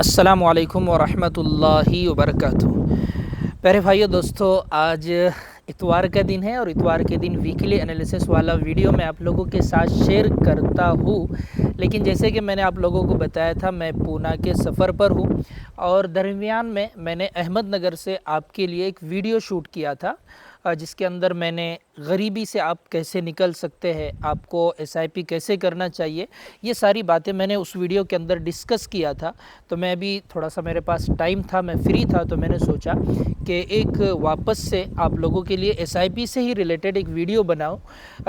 السلام علیکم ورحمۃ اللہ وبرکاتہ۔ پیارے بھائیو دوستو، آج اتوار کا دن ہے اور اتوار کے دن ویکلی انالیسس والا ویڈیو میں آپ لوگوں کے ساتھ شیئر کرتا ہوں۔ لیکن جیسے کہ میں نے آپ لوگوں کو بتایا تھا، میں پونا کے سفر پر ہوں اور درمیان میں نے احمد نگر سے آپ کے لیے ایک ویڈیو شوٹ کیا تھا، جس کے اندر میں نے غریبی سے آپ کیسے نکل سکتے ہیں، آپ کو ایس آئی پی کیسے کرنا چاہیے، یہ ساری باتیں میں نے اس ویڈیو کے اندر ڈسکس کیا تھا۔ تو میں بھی تھوڑا سا میرے پاس ٹائم تھا، میں فری تھا، تو میں نے سوچا کہ ایک واپس سے آپ لوگوں کے لیے ایس آئی پی سے ہی ریلیٹڈ ایک ویڈیو بناؤں،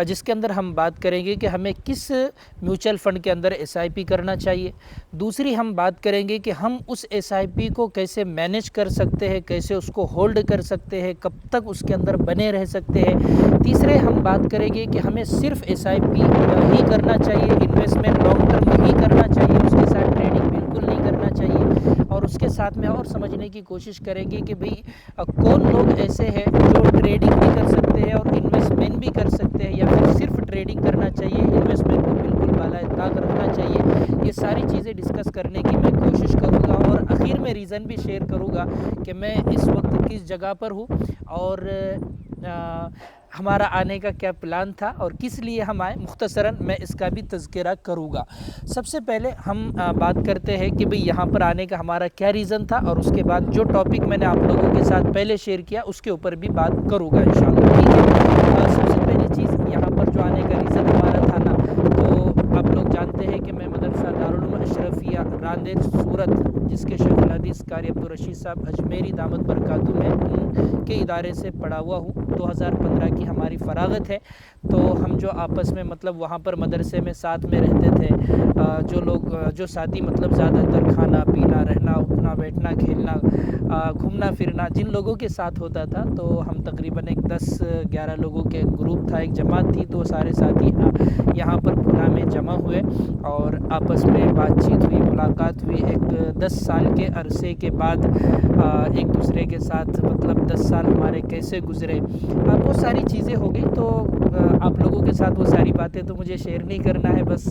جس کے اندر ہم بات کریں گے کہ ہمیں کس میوچل فنڈ کے اندر ایس آئی پی کرنا چاہیے۔ دوسری ہم بات کریں گے کہ ہم اس ایس آئی پی کو کیسے مینیج کر سکتے ہیں، کیسے اس کو ہولڈ کر سکتے ہیں، کب تک اس کے اندر بنے رہ سکتے ہیں۔ تیسرے ہم بات کریں گے کہ ہمیں صرف ایس آئی پی ہی کرنا چاہیے، انویسٹمنٹ لانگ ٹرم ہی کرنا چاہیے، اس کے ساتھ ٹریڈنگ بالکل نہیں کرنا چاہیے۔ اور اس کے ساتھ میں اور سمجھنے کی کوشش کریں گے کہ بھئی کون لوگ ایسے ہیں جو ٹریڈنگ بھی کر سکتے ہیں اور انویسٹمنٹ بھی کر سکتے ہیں، یا پھر صرف ٹریڈنگ کرنا چاہیے، انویسٹمنٹ کو بالکل بالائے طاق رکھنا چاہیے۔ یہ ساری چیزیں ڈسکس کرنے کی میں کوشش کروں گا، اور اخیر میں ریزن بھی شیئر کروں گا کہ میں اس وقت کس جگہ پر ہوں اور ہمارا آنے کا کیا پلان تھا اور کس لیے ہم آئے۔ مختصراً میں اس کا بھی تذکرہ کروں گا۔ سب سے پہلے ہم بات کرتے ہیں کہ بھئی یہاں پر آنے کا ہمارا کیا ریزن تھا، اور اس کے بعد جو ٹاپک میں نے آپ لوگوں کے ساتھ پہلے شیئر کیا اس کے اوپر بھی بات کروں گا انشاءاللہ، ٹھیک ہے۔ سب سے پہلی چیز، یہاں پر جو آنے کا ریزن ہمارا تھا نا، تو آپ لوگ جانتے ہیں کہ میں مدرسہ دارالعلوم اشرفیہ راندیل سورت، جس کے شیخ الحدیث قاری عبدالرشید صاحب اجمیری دامت برکاتہ میں ان کے ادارے سے پڑھا ہوا ہوں۔ 2015 کی ہماری فراغت ہے، تو ہم جو آپس میں مطلب وہاں پر مدرسے میں ساتھ میں رہتے تھے، جو لوگ جو ساتھی مطلب زیادہ تر کھانا پینا رہنا اٹھنا بیٹھنا کھیلنا گھومنا پھرنا جن لوگوں کے ساتھ ہوتا تھا، تو ہم تقریباً ایک 10-11 لوگوں کے گروپ تھا، ایک جماعت تھی، تو سارے ساتھی یہاں پر پونا میں جمع ہوئے اور آپس میں بات چیت ہوئی، ملاقات ہوئی۔ ایک 10 سال کے عرصے کے بعد ایک دوسرے کے ساتھ مطلب 10 سال ہمارے کیسے گزرے، وہ ساری چیزیں ہو گئی۔ تو آپ لوگوں کے ساتھ وہ ساری باتیں تو مجھے شیئر نہیں کرنا ہے، بس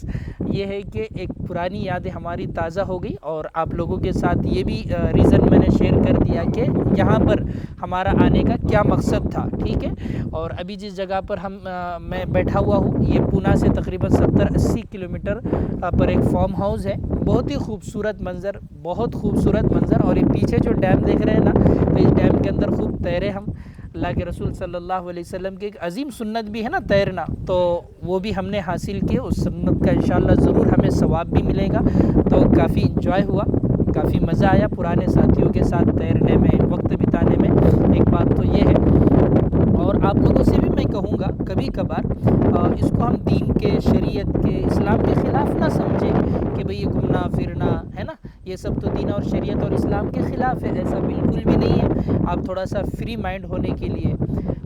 یہ ہے کہ ایک پرانی یادیں ہماری تازہ ہو گئی، اور آپ لوگوں کے ساتھ یہ بھی ریزن میں نے شیئر کر دیا کہ یہاں پر ہمارا آنے کا کیا مقصد تھا، ٹھیک ہے۔ اور ابھی جس جگہ پر میں بیٹھا ہوا ہوں، یہ پونا سے تقریباً 70-80 کلومیٹر پر ایک فارم ہاؤس ہے۔ بہت ہی خوبصورت منظر، بہت خوبصورت منظر۔ اور یہ پیچھے جو ڈیم دیکھ رہے ہیں نا، تو اس ڈیم کے اندر خوب تیرے ہم۔ اللہ کے رسول صلی اللہ علیہ وسلم کی ایک عظیم سنت بھی ہے نا تیرنا، تو وہ بھی ہم نے حاصل کی، اس سنت کا انشاءاللہ ضرور ہمیں ثواب بھی ملے گا۔ تو کافی انجوائے ہوا، کافی مزہ آیا پرانے ساتھیوں کے ساتھ تیرنے میں، وقت بتانے میں۔ ایک بات تو یہ ہے، اور آپ لوگوں سے بھی میں کہوں گا کبھی کبھار اس کو ہم دین کے، شریعت کے، اسلام کے خلاف نہ سمجھیں کہ بھئی یہ گھومنا پھرنا ہے نا، یہ سب تو دین اور شریعت اور اسلام کے خلاف ہے، ایسا بالکل بھی نہیں ہے۔ آپ تھوڑا سا فری مائنڈ ہونے کے لیے،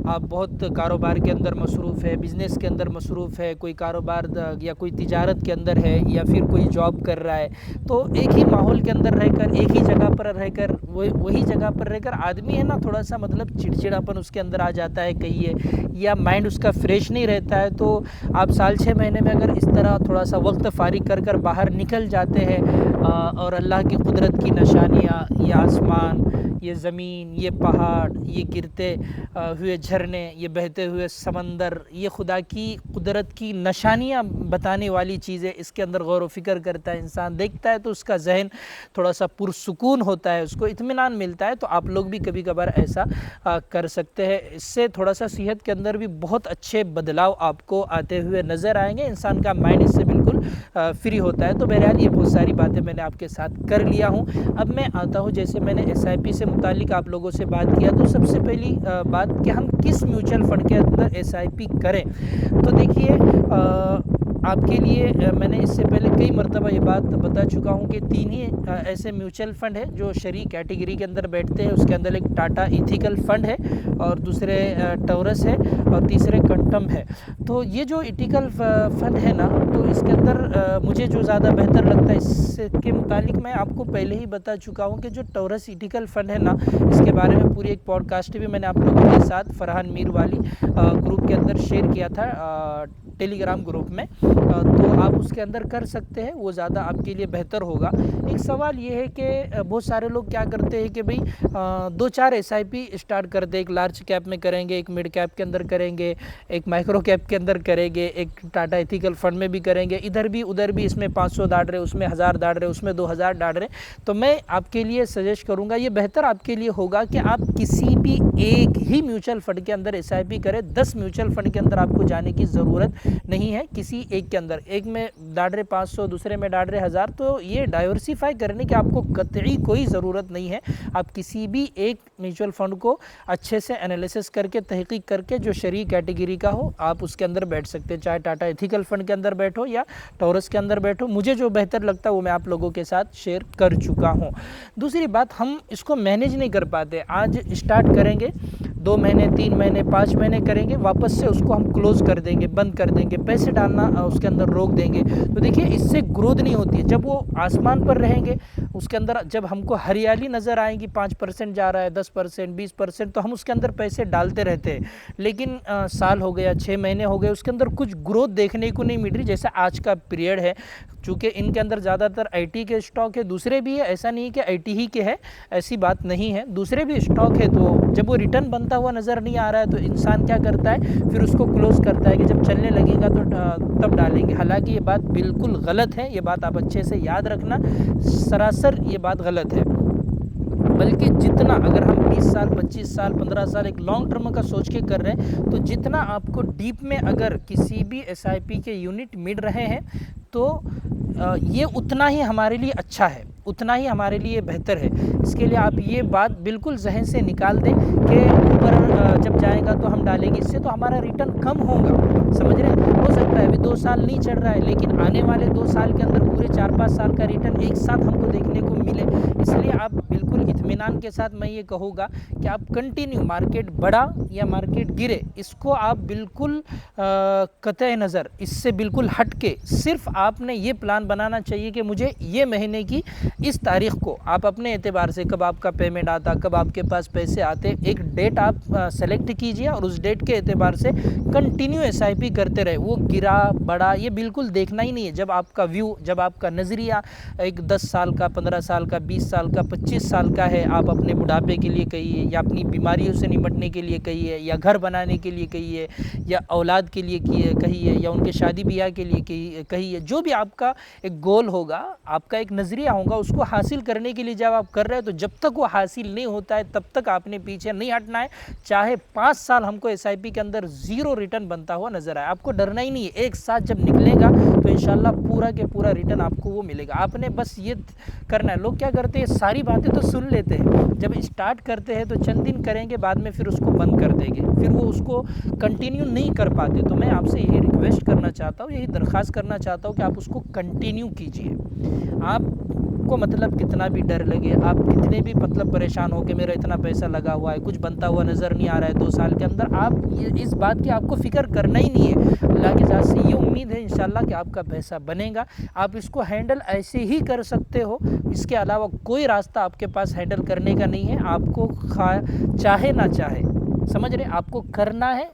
آپ بہت کاروبار کے اندر مصروف ہے، بزنس کے اندر مصروف ہے، کوئی کاروبار یا کوئی تجارت کے اندر ہے، یا پھر کوئی جاب کر رہا ہے، تو ایک ہی ماحول کے اندر رہ کر، ایک ہی جگہ پر رہ کر، وہی جگہ پر رہ کر آدمی ہے نا تھوڑا سا مطلب چڑچڑاپن اس کے اندر آ جاتا ہے کہیے، یا مائنڈ اس کا فریش نہیں رہتا ہے۔ تو آپ سال 6 مہینے میں اگر اس طرح تھوڑا سا وقت فارغ کر کر باہر نکل جاتے ہیں، اور اللہ کی قدرت کی نشانیاں، یہ آسمان، یہ زمین، یہ پہاڑ، یہ گرتے ہوئے جھرنے، یہ بہتے ہوئے سمندر، یہ خدا کی قدرت کی نشانیاں بتانے والی چیزیں، اس کے اندر غور و فکر کرتا ہے انسان، دیکھتا ہے تو اس کا ذہن تھوڑا سا پرسکون ہوتا ہے، اس کو اطمینان ملتا ہے۔ تو آپ لوگ بھی کبھی کبھار ایسا کر سکتے ہیں، اس سے تھوڑا سا صحت کے اندر بھی بہت اچھے بدلاؤ آپ کو آتے ہوئے نظر آئیں گے، انسان کا مائنڈ اس سے بالکل فری ہوتا ہے۔ تو بہرحال یہ بہت ساری باتیں میں نے آپ کے ساتھ کر لیا ہوں۔ اب میں آتا ہوں، جیسے میں نے ایس آئی پی سے متعلق آپ لوگوں سے بات کیا، تو سب سے پہلی بات کہ ہم کس میوچل فنڈ کے اندر ایس آئی پی کریں۔ تو دیکھیے، آپ کے لیے میں نے اس سے پہلے کئی مرتبہ یہ بات بتا چکا ہوں کہ 3 ہی ایسے میوچل فنڈ ہیں جو شرعی کیٹیگری کے اندر بیٹھتے ہیں۔ اس کے اندر ایک ٹاٹا ایتھیکل فنڈ ہے، اور دوسرے ٹورس ہے، اور تیسرے کنٹم ہے۔ تو یہ جو ایتھیکل فنڈ ہے نا، تو اس کے اندر مجھے جو زیادہ بہتر لگتا ہے، اس کے متعلق میں آپ کو پہلے ہی بتا چکا ہوں کہ جو ٹورس ایتھیکل فنڈ ہے نا، اس کے بارے میں پوری ایک پوڈ کاسٹ بھی میں نے آپ لوگوں کے ساتھ فرحان میر والی گروپ کے اندر شیئر کیا تھا، ٹیلی گرام گروپ میں۔ تو آپ اس کے اندر کر سکتے ہیں، وہ زیادہ آپ کے لیے بہتر ہوگا۔ ایک سوال یہ ہے کہ بہت سارے لوگ کیا کرتے ہیں کہ بھئی 2-4 ایس آئی پی اسٹارٹ کر دیں، ایک لارج کیپ میں کریں گے، ایک مڈ کیپ کے اندر کریں گے، ایک مائکرو کیپ کے اندر کریں گے، ایک ٹاٹا ایتھیکل فنڈ میں بھی کریں گے، ادھر بھی ادھر بھی، اس میں 500 ڈال رہے، اس میں 1000 ڈال رہے، اس میں 2000 ڈال رہے۔ تو میں آپ کے لیے سجیسٹ کروں گا، یہ بہتر آپ کے لیے ہوگا کہ آپ کسی بھی ایک ہی میوچل فنڈ کے اندر ایس آئی پی کریں۔ 10 میوچل فنڈ کے اندر آپ کو جانے کی ضرورت نہیں ہے، کسی ایک کے اندر، ایک میں ڈال رہے 500، دوسرے میں ڈال رہے 1000، تو یہ ڈائیورسیفائی کرنے کی آپ کو قطعی کوئی ضرورت نہیں ہے۔ آپ کسی بھی ایک میوچل فنڈ کو اچھے سے انالیسس کر کے، تحقیق کر کے، جو شرعی کیٹیگری کا ہو، آپ اس کے اندر بیٹھ سکتے ہیں، چاہے ٹاٹا ایتھیکل فنڈ کے اندر بیٹھو یا ٹورس کے اندر بیٹھو۔ مجھے جو بہتر لگتا ہے وہ میں آپ لوگوں کے ساتھ شیئر کر چکا ہوں۔ دوسری بات، ہم اس کو مینیج نہیں کر پاتے۔ آج اسٹارٹ کریں گے، 2 مہینے، 3 مہینے، 5 مہینے کریں گے، واپس سے اس کو ہم کلوز کر دیں گے، بند کر دیں گے، پیسے ڈالنا اس کے اندر روک دیں گے، تو دیکھیے اس سے گروتھ نہیں ہوتی ہے۔ جب وہ آسمان پر رہیں گے، اس کے اندر جب ہم کو ہریالی نظر آئیں گی، 5% جا رہا ہے، 10%، 20%، تو ہم اس کے اندر پیسے ڈالتے رہتے ہیں، لیکن سال ہو گیا، 6 مہینے ہو گئے، اس کے اندر کچھ گروتھ دیکھنے کو نہیں مل رہی۔ جیسے آج کا پیریڈ ہے، چونکہ ان کے اندر زیادہ تر آئی ٹی کے اسٹاک ہے، دوسرے بھی ہے، ایسا نہیں کہ آئی ٹی ہی کے ہے، ایسی بات نہیں ہے، دوسرے بھی اسٹاک ہے، تو جب وہ ریٹرن بنتا ہوا نظر نہیں آ رہا ہے تو انسان کیا کرتا ہے، پھر اس کو کلوز کرتا ہے کہ جب چلنے لگے گا تو تب ڈالیں گے۔ حالانکہ یہ بات بالکل غلط ہے، یہ بات آپ اچھے سے یاد رکھنا، سراسر یہ بات غلط ہے۔ بلکہ جتنا، اگر ہم 20 سال، 25 سال، 15 سال ایک لانگ ٹرم کا سوچ کے کر رہے ہیں، تو جتنا آپ کو ڈیپ میں اگر کسی بھی ایس آئی پی کے یونٹ مل رہے ہیں تو یہ اتنا ہی ہمارے لیے اچھا ہے، اتنا ہی ہمارے لیے بہتر ہے۔ اس کے لیے آپ یہ بات بالکل ذہن سے نکال دیں کہ اوپر جب جائے گا تو ہم ڈالیں گے، اس سے تو ہمارا ریٹرن کم ہوگا، سمجھ رہے ہیں؟ ہو سکتا ہے ابھی 2 سال نہیں چڑھ رہا ہے، لیکن آنے والے 2 سال کے اندر پورے 4-5 سال کا ریٹرن ایک ساتھ ہم کو دیکھنے کو ملے۔ اس لیے آپ بالکل اطمینان کے ساتھ میں یہ کہوں گا کہ آپ کنٹینیو، مارکیٹ بڑھا یا مارکیٹ گرے، اس کو آپ بالکل قطع نظر اس سے بالکل ہٹ کے، صرف آپ نے یہ پلان بنانا چاہیے کہ مجھے یہ مہینے کی اس تاریخ کو، آپ اپنے اعتبار سے کب آپ کا پیمنٹ آتا، کب آپ کے پاس پیسے آتے، ایک ڈیٹ آپ سلیکٹ کیجئے اور اس ڈیٹ کے اعتبار سے کنٹینیو ایس آئی پی کرتے رہے۔ وہ گرا بڑھا یہ بالکل دیکھنا ہی نہیں ہے۔ جب آپ کا ویو، جب آپ کا نظریہ ایک 10 سال کا، 15 سال کا، 20 سال کا، 25 سال کا ہے، آپ اپنے بڑھاپے کے لیے کہیے، یا اپنی بیماریوں سے نمٹنے کے لیے کہیے، یا گھر بنانے کے لیے کہیے، یا اولاد کے لیے کہیے، یا ان کے شادی بیاہ کے لیے کہیے، جو بھی آپ کا ایک گول ہوگا، آپ کا ایک نظریہ ہوگا، اس کو حاصل کرنے کے لیے جب آپ کر رہے ہیں، تو جب تک وہ حاصل نہیں ہوتا ہے تب تک آپ نے پیچھے نہیں ہٹنا ہے۔ چاہے 5 سال ہم کو ایس آئی پی کے اندر 0 ریٹرن بنتا ہوا نظر آئے، آپ کو ڈرنا ہی نہیں ہے۔ ایک ساتھ جب نکلے گا تو انشاءاللہ پورا کے پورا ریٹرن آپ کو وہ ملے گا۔ آپ نے بس یہ کرنا ہے۔ لوگ کیا کرتے ہیں، ساری باتیں تو سن لیتے ہیں، جب اسٹارٹ کرتے ہیں تو چند دن کریں گے، بعد میں پھر اس کو بند کر دیں گے، پھر وہ اس کو کنٹینیو نہیں کر پاتے۔ تو میں آپ سے یہی ریکویسٹ کرنا چاہتا ہوں، یہی درخواست کرنا چاہتا ہوں کہ آپ اس کو کنٹینیو کیجئے۔ آپ کو مطلب کتنا بھی ڈر لگے، آپ کتنے بھی مطلب پریشان ہو کہ میرا اتنا پیسہ لگا ہوا ہے، کچھ بنتا ہوا نظر نہیں آ رہا ہے 2 سال کے اندر، آپ اس بات کی آپ کو فکر کرنا ہی نہیں ہے۔ اللہ کی ذات سے یہ امید ہے انشاءاللہ کہ آپ کا پیسہ بنے گا۔ آپ اس کو ہینڈل ایسے ہی کر سکتے ہو، اس کے علاوہ کوئی راستہ آپ کے پاس ہینڈل کرنے کا نہیں ہے۔ آپ کو چاہے نہ چاہے، سمجھ رہے، آپ کو کرنا ہے،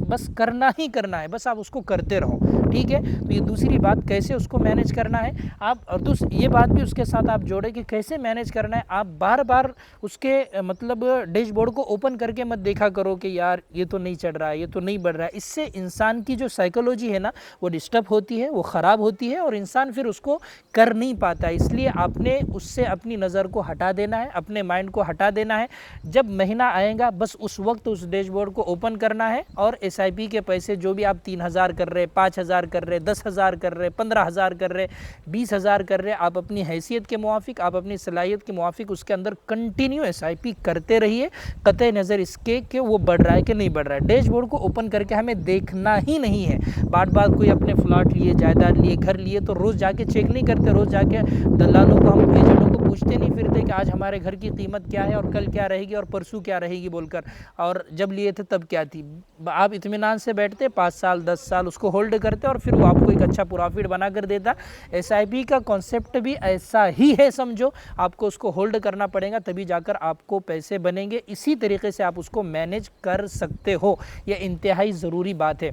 بس کرنا ہی کرنا ہے، بس آپ اس کو کرتے رہو، ٹھیک ہے؟ تو یہ دوسری بات، کیسے اس کو مینیج کرنا ہے آپ، اور یہ بات بھی اس کے ساتھ آپ جوڑیں کہ کیسے مینیج کرنا ہے۔ آپ بار بار اس کے مطلب ڈیش بورڈ کو اوپن کر کے مت دیکھا کرو کہ یار یہ تو نہیں چڑھ رہا ہے، یہ تو نہیں بڑھ رہا ہے۔ اس سے انسان کی جو سائیکولوجی ہے نا، وہ ڈسٹرب ہوتی ہے، وہ خراب ہوتی ہے، اور انسان پھر اس کو کر نہیں پاتا۔ اس لیے آپ نے اس سے اپنی نظر کو ہٹا دینا ہے، اپنے مائنڈ کو ہٹا دینا ہے۔ جب مہینہ آئے گا، بس اس وقت اس ڈیش بورڈ کو اوپن کرنا ہے، اور ایس آئی پی کے پیسے جو بھی آپ 3000 کر رہے، 5000 کر رہے، 10,000 کر رہے، 15,000 کر رہے، 20,000 کر رہے، آپ اپنی حیثیت کے موافق، آپ اپنی صلاحیت کے موافق اس کے اندر کنٹینیو ایس آئی پی کرتے رہیے، قطع نظر اس کے کہ وہ بڑھ رہا ہے کہ نہیں بڑھ رہا ہے۔ ڈیش بورڈ کو اوپن کر کے ہمیں دیکھنا ہی نہیں ہے۔ بات کوئی اپنے فلاٹ لیے، جائیداد لیے، گھر لیے، تو روز جا کے چیک نہیں کرتے، روز جا کے دلالوں کو، ہم ایجنٹوں کو پوچھتے نہیں پھرتے کہ آج ہمارے گھر کی قیمت کیا ہے، اور کل کیا رہے گی، اور پرسوں کیا رہے گی بول کر، اور جب لیے تھے تب کیا تھی۔ آپ اطمینان سے بیٹھتے 5 سال 10 سال اس کو ہولڈ کرتے، اور پھر وہ آپ کو ایک اچھا پروفٹ بنا کر دیتا۔ ایس آئی پی کا کانسیپٹ بھی ایسا ہی ہے، سمجھو، آپ کو اس کو ہولڈ کرنا پڑے گا، تبھی جا کر آپ کو پیسے بنیں گے۔ اسی طریقے سے آپ اس کو مینیج کر سکتے ہو، یہ انتہائی ضروری بات ہے۔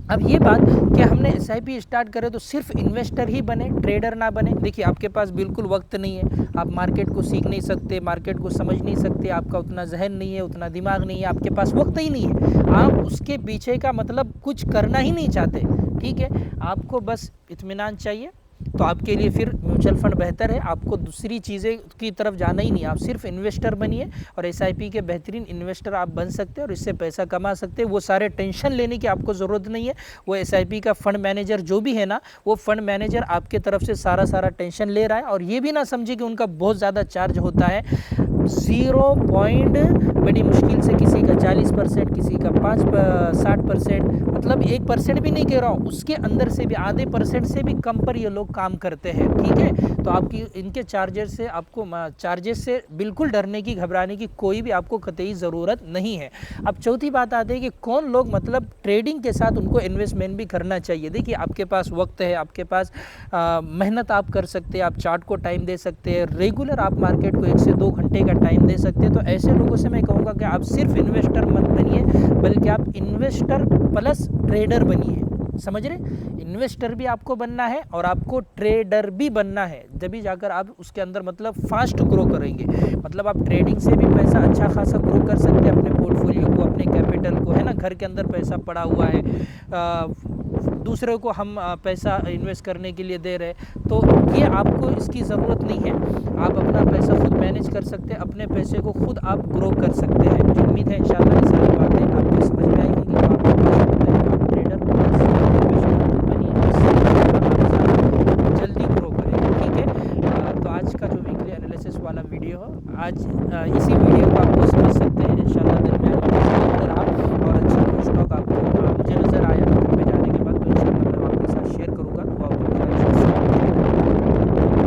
اب یہ بات کہ ہم نے ایس آئی پی اسٹارٹ کرے تو صرف انویسٹر ہی بنے، ٹریڈر نہ بنے. دیکھیے آپ کے پاس بالکل وقت نہیں ہے، آپ مارکیٹ کو سیکھ نہیں سکتے، مارکیٹ کو سمجھ نہیں سکتے، آپ کا اتنا ذہن نہیں ہے، اتنا دماغ نہیں ہے، آپ کے پاس وقت ہی نہیں ہے، آپ اس کے پیچھے کا مطلب کچھ کرنا ہی نہیں چاہتے. ٹھیک ہے، آپ کو بس اطمینان چاہیے تو آپ کے لیے پھر میوچل فنڈ بہتر ہے. آپ کو دوسری چیزیں کی طرف جانا ہی نہیں، آپ صرف انویسٹر بنیے اور ایس آئی پی کے بہترین انویسٹر آپ بن سکتے ہیں اور اس سے پیسہ کما سکتے ہیں. وہ سارے ٹینشن لینے کی آپ کو ضرورت نہیں ہے. وہ ایس آئی پی کا فنڈ مینیجر جو بھی ہے نا، وہ فنڈ مینیجر آپ کے طرف سے سارا ٹینشن لے رہا ہے. اور یہ بھی نہ سمجھے کہ ان کا بہت زیادہ چارج ہوتا ہے. 0 بڑی مشکل سے کسی کا 40%، کسی کا 60%، مطلب 1% بھی نہیں کہہ رہا ہوں، اس کے اندر سے بھی آدھے % سے بھی کم پر یہ لوگ کام کرتے ہیں. ٹھیک ہے، تو آپ کی ان کے چارجز سے بالکل ڈرنے کی، گھبرانے کی کوئی بھی آپ کو قطعی ضرورت نہیں ہے. اب چوتھی بات آتی ہے کہ کون لوگ مطلب ٹریڈنگ کے ساتھ ان کو انویسٹمنٹ بھی کرنا چاہیے. دیکھیے آپ کے پاس وقت ہے، آپ کے پاس محنت آپ کر سکتے ہیں، آپ چارٹ کو ٹائم دے سکتے ہیں، ریگولر آپ مارکیٹ کو 1 سے 2 گھنٹے کا ٹائم دے سکتے ہیں. تو ایسے لوگوں سے میں کہوں گا کہ آپ صرف انویسٹر مت بنیے، بلکہ آپ انویسٹر پلس ٹریڈر بنیے. سمجھ رہے، انویسٹر بھی آپ کو بننا ہے اور آپ کو ٹریڈر بھی بننا ہے. جبھی جا کر آپ اس کے اندر مطلب فاسٹ گرو کریں گے. مطلب آپ ٹریڈنگ سے بھی پیسہ اچھا خاصا گرو کر سکتے ہیں، اپنے پورٹ فولیو کو، اپنے کیپٹل کو، ہے نا. گھر کے اندر پیسہ پڑا ہوا ہے، دوسرے کو ہم پیسہ انویسٹ کرنے کے لیے دے رہے، تو یہ آپ کو اس کی ضرورت نہیں ہے. آپ اپنا پیسہ خود مینیج کر سکتے ہیں، اپنے پیسے کو خود آپ گرو کر سکتے ہیں. مجھے امید ہے انشاءاللہ یہ ساری باتیں آپ کو سمجھ میں آئی ہوں گی. آپ کو آپ ٹریڈر جلدی گرو کریں. ٹھیک ہے، تو آج کا جو ویکلی انالیسس والا ویڈیو ہے، آج اسی ویڈیو کو آپ کو سمجھ سکتے ہیں انشاءاللہ درمیان